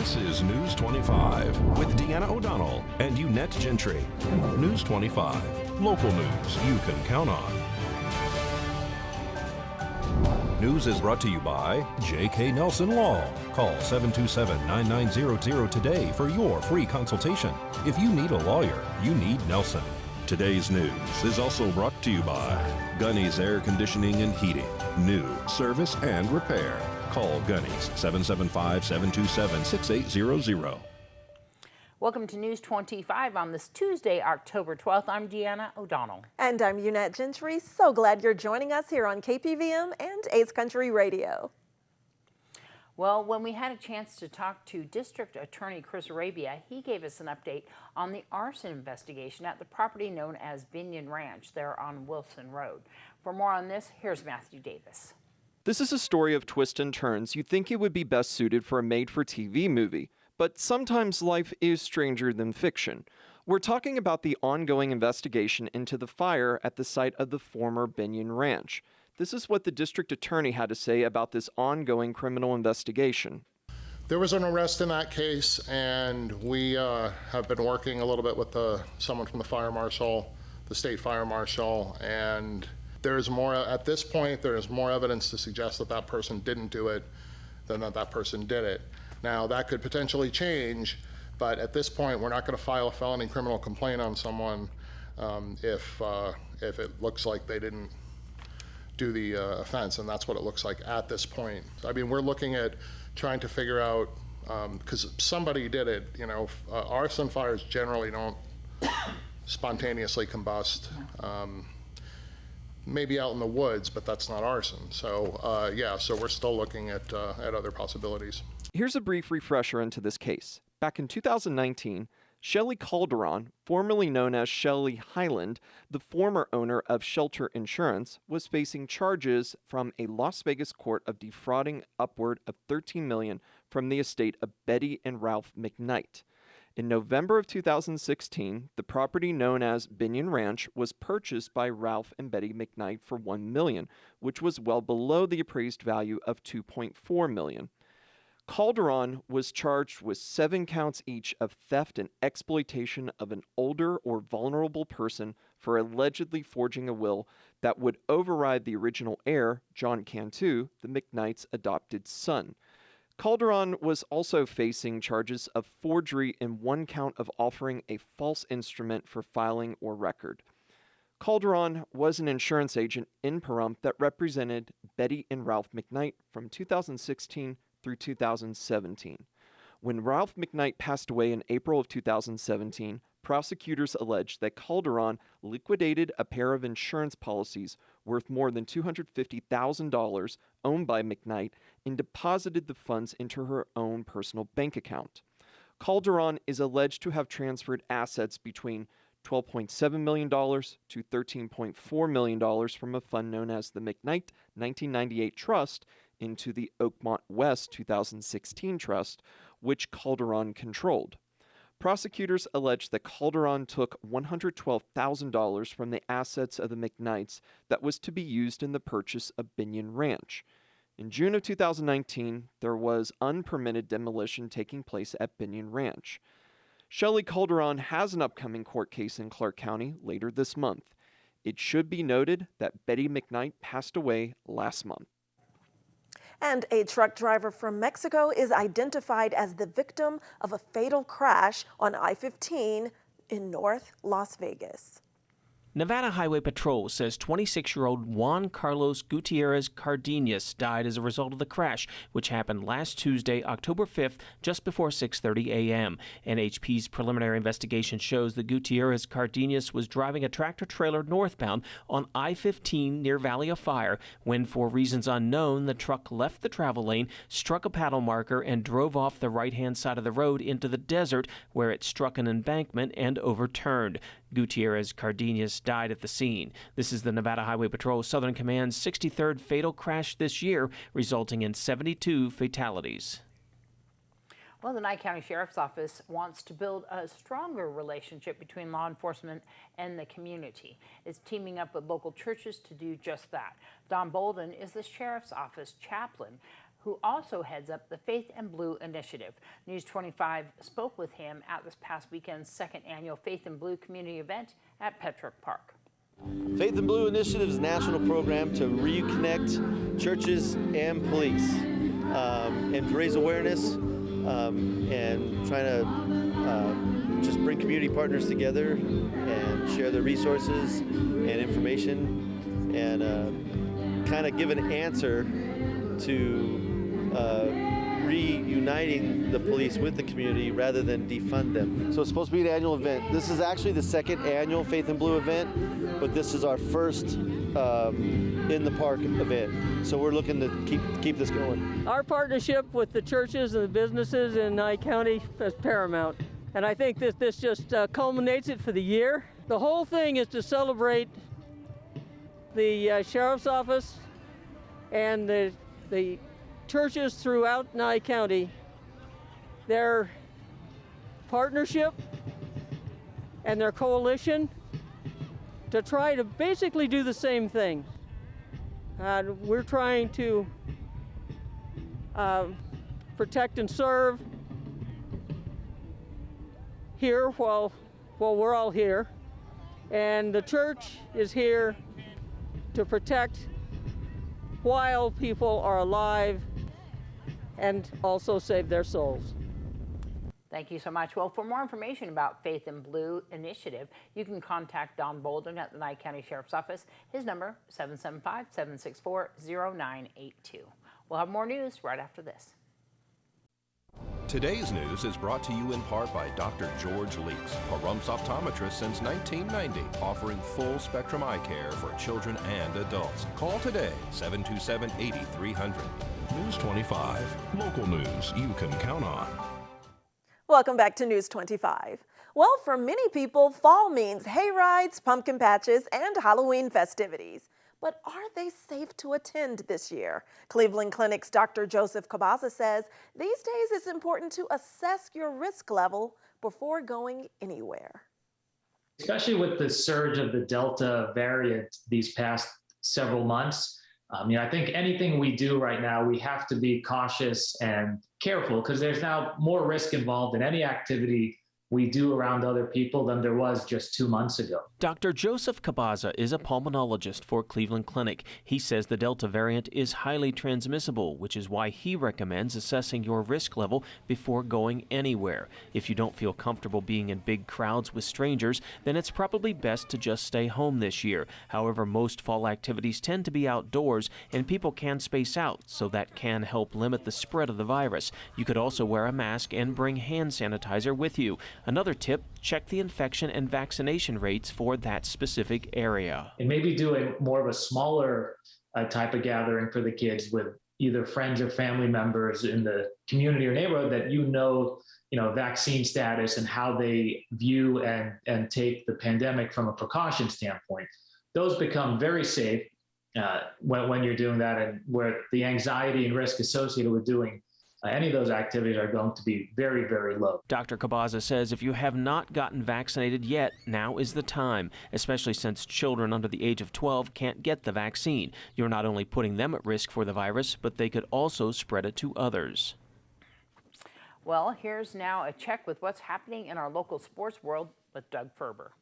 This is News 25 with Deanna O'Donnell and Unette Gentry. News 25, local news you can count on. News is brought to you by J.K. Nelson Law. Call 727-9900 today for your free consultation. If you need a lawyer, you need Nelson. Today's news is also brought to you by Gunny's Air Conditioning and Heating. New service and repair. Call Gunny's 775-727-6800. Welcome to News 25 on this Tuesday, October 12th. I'm Deanna O'Donnell. And I'm Unette Gentry. So glad you're joining us here on KPVM and Ace Country Radio. Well, when we had a chance to talk to District Attorney Chris Arabia, he gave us an update on the arson investigation at the property known as Binion Ranch there on Wilson Road. For more on this, here's Matthew Davis. This is a story of twists and turns. You'd think it would be best suited for a made-for-TV movie, but sometimes life is stranger than fiction. We're talking about the ongoing investigation into the fire at the site of the former Binion Ranch. This is what the district attorney had to say about this ongoing criminal investigation. There was an arrest in that case, and we have been working a little bit with someone from the fire marshal, the state fire marshal, and there's more, at this point, there's more evidence to suggest that that person didn't do it than that that person did it. Now, that could potentially change, but at this point, we're not going to file a felony criminal complaint on someone if it looks like they didn't do the offense, and that's what it looks like at this point. I mean, we're looking at trying to figure out, because somebody did it, you know, arson fires generally don't spontaneously combust. Maybe out in the woods, but that's not arson. So yeah, so we're still looking at other possibilities. Here's a brief refresher into this case. Back in 2019, Shelley Calderon, formerly known as Shelley Highland, the former owner of Shelter Insurance, was facing charges from a Las Vegas court of defrauding upward of $13 million from the estate of Betty and Ralph McKnight. In November of 2016, the property known as Binion Ranch was purchased by Ralph and Betty McKnight for $1 million, which was well below the appraised value of $2.4 million. Calderon was charged with 7 counts each of theft and exploitation of an older or vulnerable person for allegedly forging a will that would override the original heir, John Cantu, the McKnight's adopted son. Calderon was also facing charges of forgery and 1 count of offering a false instrument for filing or record. Calderon was an insurance agent in Pahrump that represented Betty and Ralph McKnight from 2016 through 2017. When Ralph McKnight passed away in April of 2017, prosecutors alleged that Calderon liquidated a pair of insurance policies worth more than $250,000 owned by McKnight and deposited the funds into her own personal bank account. Calderon is alleged to have transferred assets between $12.7 million to $13.4 million from a fund known as the McKnight 1998 Trust into the Oakmont West 2016 Trust, which Calderon controlled. Prosecutors alleged that Calderon took $112,000 from the assets of the McKnights that was to be used in the purchase of Binion Ranch. In June of 2019, there was unpermitted demolition taking place at Binion Ranch. Shelley Calderon has an upcoming court case in Clark County later this month. It should be noted that Betty McKnight passed away last month. And a truck driver from Mexico is identified as the victim of a fatal crash on I-15 in North Las Vegas. Nevada Highway Patrol says 26-year-old Juan Carlos Gutierrez Cardenas died as a result of the crash, which happened last Tuesday, October 5th, just before 6:30 a.m. NHP's preliminary investigation shows that Gutierrez Cardenas was driving a tractor-trailer northbound on I-15 near Valley of Fire when, for reasons unknown, the truck left the travel lane, struck a paddle marker, and drove off the right-hand side of the road into the desert, where it struck an embankment and overturned. Gutierrez Cardenas died at the scene. This is the Nevada Highway Patrol Southern Command's 63rd fatal crash this year, resulting in 72 fatalities. Well, the Nye County Sheriff's Office wants to build a stronger relationship between law enforcement and the community. It's teaming up with local churches to do just that. Boulden is the Sheriff's Office chaplain who also heads up the Faith in Blue initiative. News 25 spoke with him at this past weekend's second annual Faith in Blue community event at Petrick Park. Faith in Blue Initiative is a national program to reconnect churches and police and to raise awareness and trying to just bring community partners together and share their resources and information and kind of give an answer to reuniting the police with the community rather than defund them. So it's supposed to be an annual event. This is actually the second annual Faith in Blue event, but this is our first in the park event. So we're looking to keep this going. Our partnership with the churches and the businesses in Nye County is paramount. And I think this just culminates it for the year. The whole thing is to celebrate the Sheriff's Office and the churches throughout Nye County, their partnership and their coalition to try to basically do the same thing. We're trying to protect and serve here while we're all here, and the church is here to protect while people are alive and also save their souls. Thank you so much. Well, for more information about Faith in Blue initiative, you can contact Don Boulden at the Nye County Sheriff's Office. His number, 775-764-0982. We'll have more news right after this. Today's news is brought to you in part by Dr. George Leeks, a Rumps optometrist since 1990, offering full spectrum eye care for children and adults. Call today, 727-8300. News 25, local news you can count on. Welcome back to News 25. Well, for many people, fall means hay rides, pumpkin patches, and Halloween festivities. But are they safe to attend this year? Cleveland Clinic's Dr. Joseph Cabaza says these days it's important to assess your risk level before going anywhere. Especially with the surge of the Delta variant these past several months, I think anything we do right now, we have to be cautious and careful because there's now more risk involved in any activity we do around other people than there was just 2 months ago. Dr. Joseph Cabaza is a pulmonologist for Cleveland Clinic. He says the Delta variant is highly transmissible, which is why he recommends assessing your risk level before going anywhere. If you don't feel comfortable being in big crowds with strangers, then it's probably best to just stay home this year. However, most fall activities tend to be outdoors, and people can space out, so that can help limit the spread of the virus. You could also wear a mask and bring hand sanitizer with you. Another tip, check the infection and vaccination rates for that specific area. And maybe doing more of a smaller type of gathering for the kids with either friends or family members in the community or neighborhood that vaccine status and how they view and take the pandemic from a precaution standpoint. Those become very safe when you're doing that, and where the anxiety and risk associated with doing any of those activities are going to be very, very low. Dr. Cabaza says if you have not gotten vaccinated yet, now is the time, especially since children under the age of 12 can't get the vaccine. You're not only putting them at risk for the virus, but they could also spread it to others. Well, here's now a check with what's happening in our local sports world with Doug Ferber.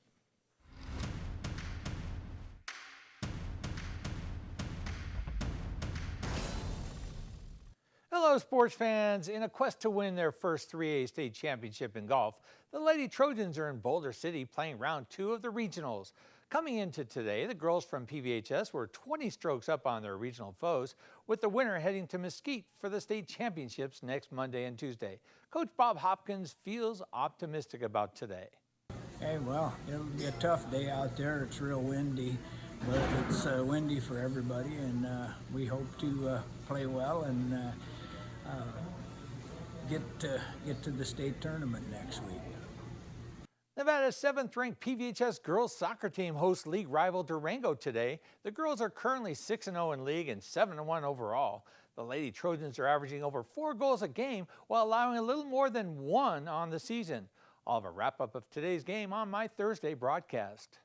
Hello, sports fans. In a quest to win their first 3A state championship in golf, the Lady Trojans are in Boulder City playing round 2 of the regionals. Coming into today, the girls from PVHS were 20 strokes up on their regional foes, with the winner heading to Mesquite for the state championships next Monday and Tuesday. Coach Bob Hopkins feels optimistic about today. Hey, well, it'll be a tough day out there. It's real windy, but it's windy for everybody, and we hope to play well and get to the state tournament next week. Nevada's 7th-ranked PVHS girls soccer team hosts league rival Durango today. The girls are currently 6-0 in league and 7-1 overall. The Lady Trojans are averaging over 4 goals a game while allowing a little more than 1 on the season. I'll have a wrap-up of today's game on my Thursday broadcast.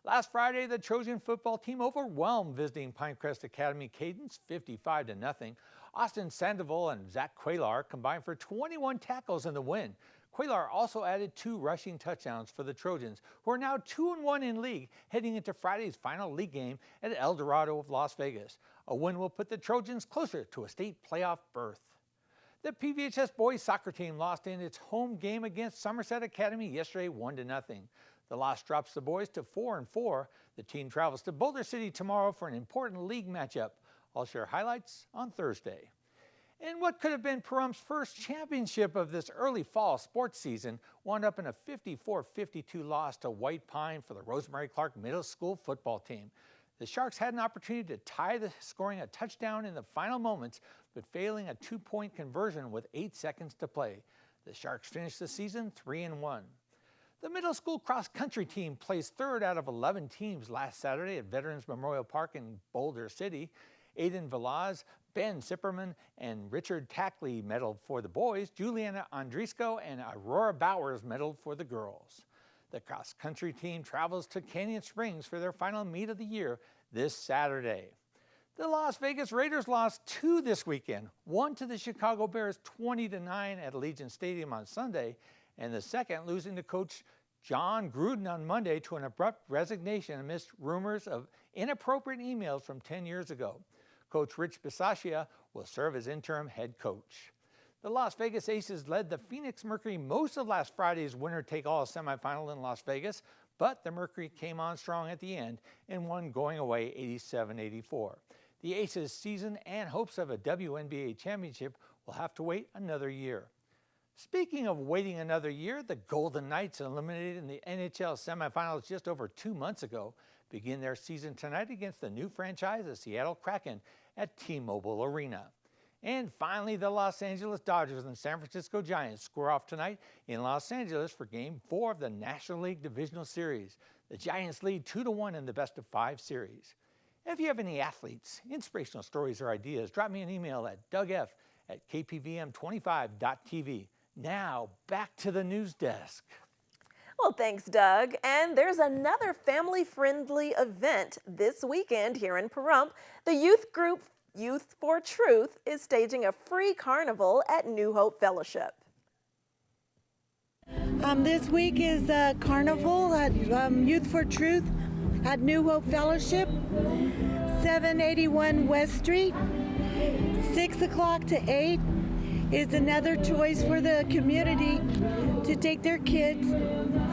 Last Friday, the Trojan football team overwhelmed visiting Pinecrest Academy Cadence 55-0. Austin Sandoval and Zach Quaylar combined for 21 tackles in the win. Quaylar also added 2 rushing touchdowns for the Trojans, who are now 2-1 in league, heading into Friday's final league game at El Dorado of Las Vegas. A win will put the Trojans closer to a state playoff berth. The PVHS boys soccer team lost in its home game against Somerset Academy yesterday 1-0. The loss drops the boys to 4-4. The team travels to Boulder City tomorrow for an important league matchup. I'll share highlights on Thursday. And what could have been Pahrum's first championship of this early fall sports season wound up in a 54-52 loss to White Pine for the Rosemary Clark Middle School football team. The Sharks had an opportunity to tie scoring a touchdown in the final moments, but failing a 2-point conversion with 8 seconds to play. The Sharks finished the season 3-1. The middle school cross-country team placed 3rd out of 11 teams last Saturday at Veterans Memorial Park in Boulder City. Aiden Velaz, Ben Sipperman, and Richard Tackley medaled for the boys. Juliana Andrisco and Aurora Bowers medaled for the girls. The cross-country team travels to Canyon Springs for their final meet of the year this Saturday. The Las Vegas Raiders lost 2 this weekend, one to the Chicago Bears 20-9 at Allegiant Stadium on Sunday, and the second losing to coach John Gruden on Monday to an abrupt resignation amidst rumors of inappropriate emails from 10 years ago. Coach Rich Bisaccia will serve as interim head coach. The Las Vegas Aces led the Phoenix Mercury most of last Friday's winner-take-all semifinal in Las Vegas, but the Mercury came on strong at the end and won going away 87-84. The Aces' season and hopes of a WNBA championship will have to wait another year. Speaking of waiting another year, the Golden Knights, eliminated in the NHL semifinals just over 2 months ago, begin their season tonight against the new franchise, the Seattle Kraken, at T-Mobile Arena. And finally, the Los Angeles Dodgers and San Francisco Giants square off tonight in Los Angeles for Game 4 of the National League Divisional Series. The Giants lead 2-1 in the best-of-5 series. If you have any athletes, inspirational stories, or ideas, drop me an email at dougf@kpvm25.tv. Now, back to the news desk. Well, thanks, Doug. And there's another family-friendly event this weekend here in Pahrump. The youth group Youth for Truth is staging a free carnival at New Hope Fellowship. This week is a carnival at Youth for Truth at New Hope Fellowship, 781 West Street, 6 o'clock to 8. Is another choice for the community to take their kids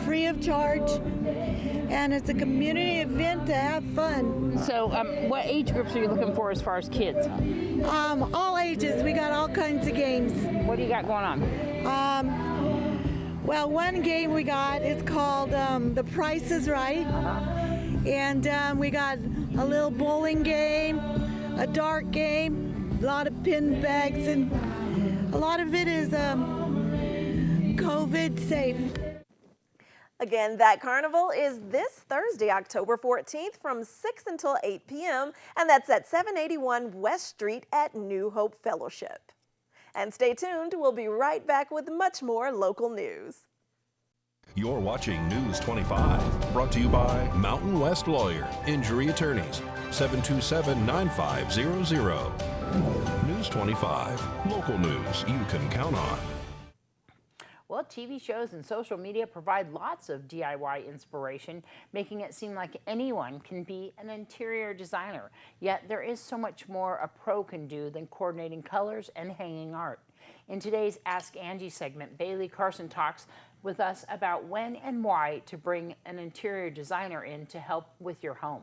free of charge, and it's a community event to have fun. So what age groups are you looking for as far as kids? All ages. We got all kinds of games. What do you got going on? Well, one game we got is called The Price is Right, and we got a little bowling game, a dart game, a lot of pin bags, and a lot of it is COVID safe. Again, that carnival is this Thursday, October 14th from 6 until 8 p.m. and that's at 781 West Street at New Hope Fellowship. And stay tuned, we'll be right back with much more local news. You're watching News 25, brought to you by Mountain West Lawyer, Injury Attorneys, 727-9500. News 25, local news you can count on. Well, TV shows and social media provide lots of DIY inspiration, making it seem like anyone can be an interior designer. Yet there is so much more a pro can do than coordinating colors and hanging art. In today's Ask Angie segment, Bailey Carson talks with us about when and why to bring an interior designer in to help with your home.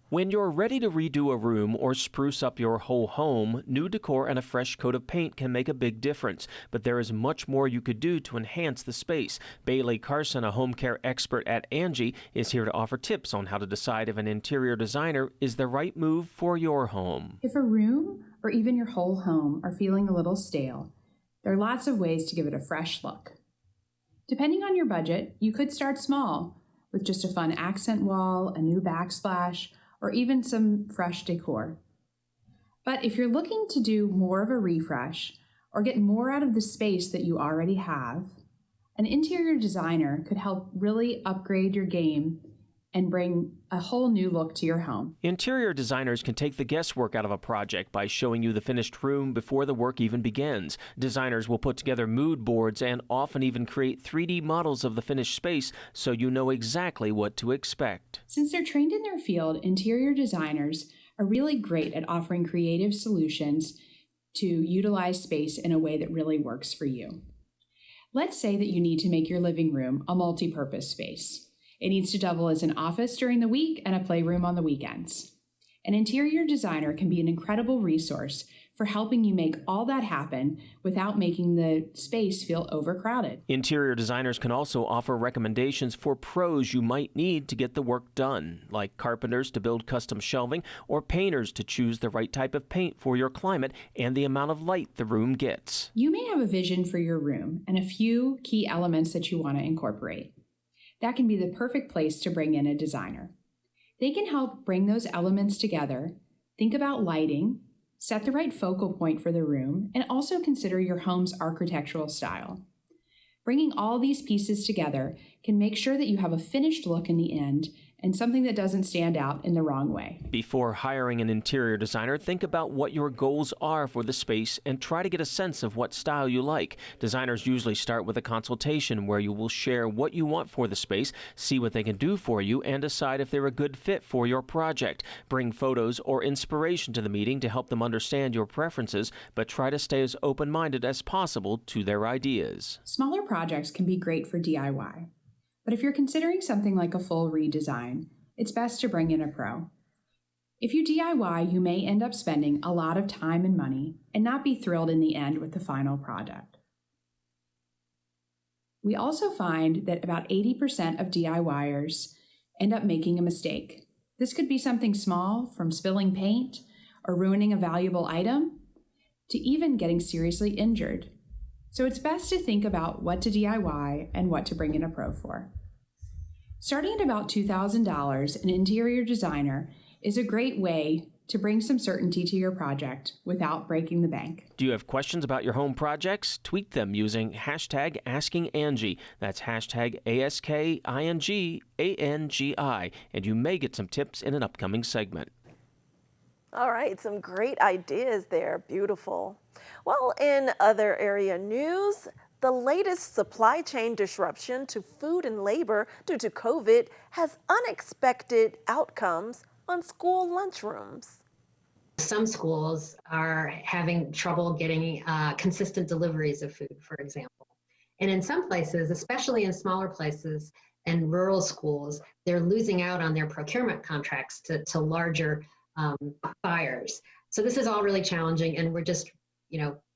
When you're ready to redo a room or spruce up your whole home, new decor and a fresh coat of paint can make a big difference. But there is much more you could do to enhance the space. Bailey Carson, a home care expert at Angie, is here to offer tips on how to decide if an interior designer is the right move for your home. If a room or even your whole home are feeling a little stale, there are lots of ways to give it a fresh look. Depending on your budget, you could start small with just a fun accent wall, a new backsplash, or even some fresh decor. But if you're looking to do more of a refresh or get more out of the space that you already have, an interior designer could help really upgrade your game and bring a whole new look to your home. Interior designers can take the guesswork out of a project by showing you the finished room before the work even begins. Designers will put together mood boards and often even create 3D models of the finished space so you know exactly what to expect. Since they're trained in their field, interior designers are really great at offering creative solutions to utilize space in a way that really works for you. Let's say that you need to make your living room a multi-purpose space. It needs to double as an office during the week and a playroom on the weekends. An interior designer can be an incredible resource for helping you make all that happen without making the space feel overcrowded. Interior designers can also offer recommendations for pros you might need to get the work done, like carpenters to build custom shelving or painters to choose the right type of paint for your climate and the amount of light the room gets. You may have a vision for your room and a few key elements that you want to incorporate. That can be the perfect place to bring in a designer. They can help bring those elements together, think about lighting, set the right focal point for the room, and also consider your home's architectural style. Bringing all these pieces together can make sure that you have a finished look in the end and something that doesn't stand out in the wrong way. Before hiring an interior designer, think about what your goals are for the space and try to get a sense of what style you like. Designers usually start with a consultation where you will share what you want for the space, see what they can do for you, and decide if they're a good fit for your project. Bring photos or inspiration to the meeting to help them understand your preferences, but try to stay as open-minded as possible to their ideas. Smaller projects can be great for DIY. But if you're considering something like a full redesign, it's best to bring in a pro. If you DIY, you may end up spending a lot of time and money and not be thrilled in the end with the final product. We also find that about 80% of DIYers end up making a mistake. This could be something small, from spilling paint or ruining a valuable item, to even getting seriously injured. So it's best to think about what to DIY and what to bring in a pro for. Starting at about $2,000, an interior designer is a great way to bring some certainty to your project without breaking the bank. Do you have questions about your home projects? Tweet them using hashtag AskingAngie. That's hashtag AskingAngie, and you may get some tips in an upcoming segment. All right, some great ideas there. Beautiful. Well, in other area news, the latest supply chain disruption to food and labor due to COVID has unexpected outcomes on school lunchrooms. Some schools are having trouble getting consistent deliveries of food, for example. And in some places, especially in smaller places and rural schools, they're losing out on their procurement contracts to larger buyers. So this is all really challenging, and we're just,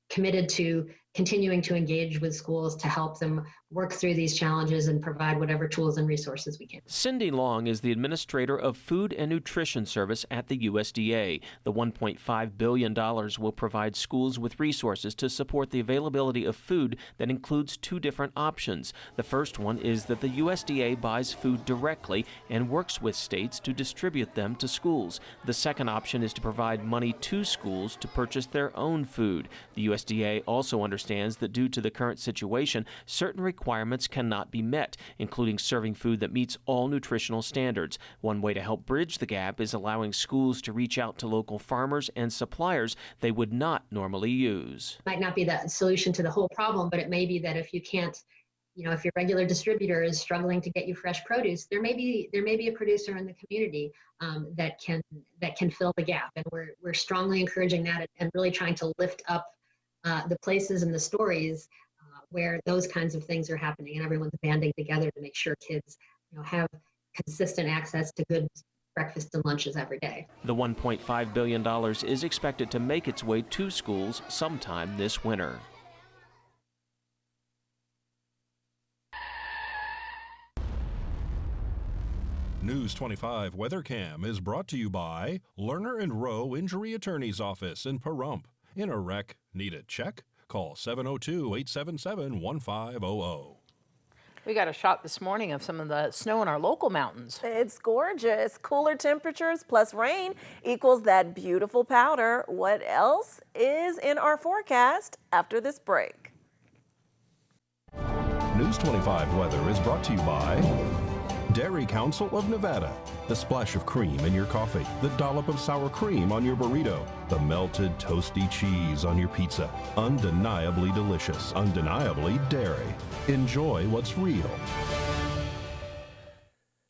committed to continuing to engage with schools to help them work through these challenges and provide whatever tools and resources we can. Cindy Long is the administrator of Food and Nutrition Service at the USDA. The $1.5 billion will provide schools with resources to support the availability of food that includes two different options. The first one is that the USDA buys food directly and works with states to distribute them to schools. The second option is to provide money to schools to purchase their own food. The USDA also understands that due to the current situation, certain requirements cannot be met, including serving food that meets all nutritional standards. One way to help bridge the gap is allowing schools to reach out to local farmers and suppliers they would not normally use. Might not be the solution to the whole problem, but it may be that if you can't, if your regular distributor is struggling to get you fresh produce, there may be a producer in the community that can fill the gap, and we're strongly encouraging that and really trying to lift up the places and the stories where those kinds of things are happening, and everyone's banding together to make sure kids have consistent access to good breakfast and lunches every day. The $1.5 billion is expected to make its way to schools sometime this winter. News 25 WeatherCam is brought to you by Lerner and Rowe Injury Attorney's Office in Pahrump. In a wreck, need a check? Call 702-877-1500. We got a shot this morning of some of the snow in our local mountains. It's gorgeous. Cooler temperatures plus rain equals that beautiful powder. What else is in our forecast after this break? News 25 weather is brought to you by Dairy Council of Nevada. The splash of cream in your coffee, the dollop of sour cream on your burrito, the melted toasty cheese on your pizza. Undeniably delicious, undeniably dairy. Enjoy what's real.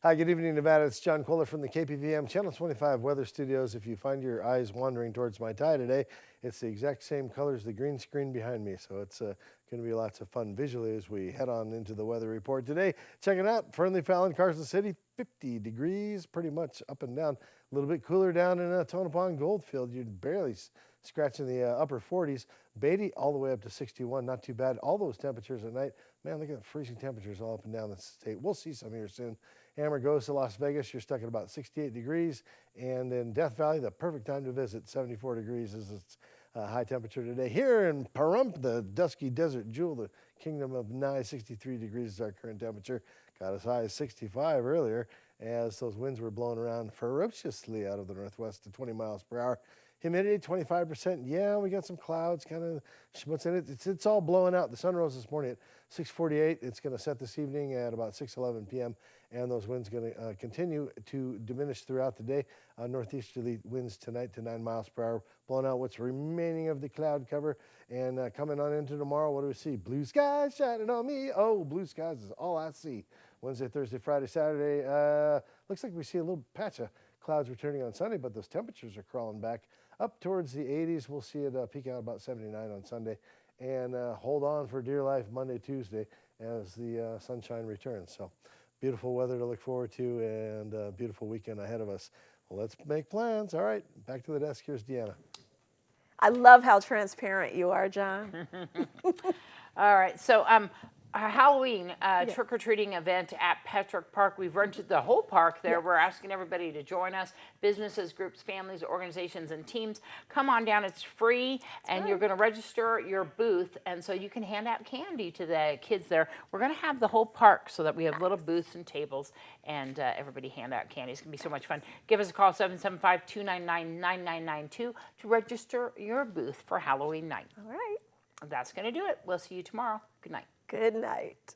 Hi, good evening, Nevada. It's John Kohler from the KPVM Channel 25 Weather Studios. If you find your eyes wandering towards my tie today, it's the exact same color as the green screen behind me. So it's going to be lots of fun visually as we head on into the weather report today. Check it out. Fernley, Fallon, Carson City, 50 degrees, pretty much up and down. A little bit cooler down in Tonopah, Goldfield. You're barely scratching the upper 40s. Beatty all the way up to 61. Not too bad. All those temperatures at night. Man, look at the freezing temperatures all up and down the state. We'll see some here soon. Amargosa, Las Vegas, you're stuck at about 68 degrees. And in Death Valley, the perfect time to visit, 74 degrees is its high temperature today. Here in Pahrump, the dusky desert jewel, the kingdom of Nye, 63 degrees is our current temperature. Got as high as 65 earlier as those winds were blowing around ferociously out of the northwest to 20 miles per hour. Humidity, 25%. Yeah, we got some clouds, kind of what's in it. It's all blowing out. The sun rose this morning at 6:48. It's going to set this evening at about 6:11 p.m. And those winds going to continue to diminish throughout the day. Northeasterly winds tonight to 9 miles per hour, blowing out what's remaining of the cloud cover. And coming on into tomorrow, what do we see? Blue skies shining on me. Oh, blue skies is all I see. Wednesday, Thursday, Friday, Saturday. Looks like we see a little patch of clouds returning on Sunday, but those temperatures are crawling back up towards the 80s. We'll see it peak out about 79 on Sunday. And hold on for dear life Monday, Tuesday as the sunshine returns. So beautiful weather to look forward to and a beautiful weekend ahead of us. Well, let's make plans. All right, back to the desk. Here's Deanna. I love how transparent you are, John. All right, so our Halloween trick-or-treating event at Petrick Park. We've rented the whole park there. Yes. We're asking everybody to join us, businesses, groups, families, organizations, and teams. Come on down. It's free, and you're going to register your booth, and so you can hand out candy to the kids there. We're going to have the whole park so that we have little booths and tables, and everybody hand out candy. It's going to be so much fun. Give us a call, 775-299-9992, to register your booth for Halloween night. All right. That's going to do it. We'll see you tomorrow. Good night. Good night.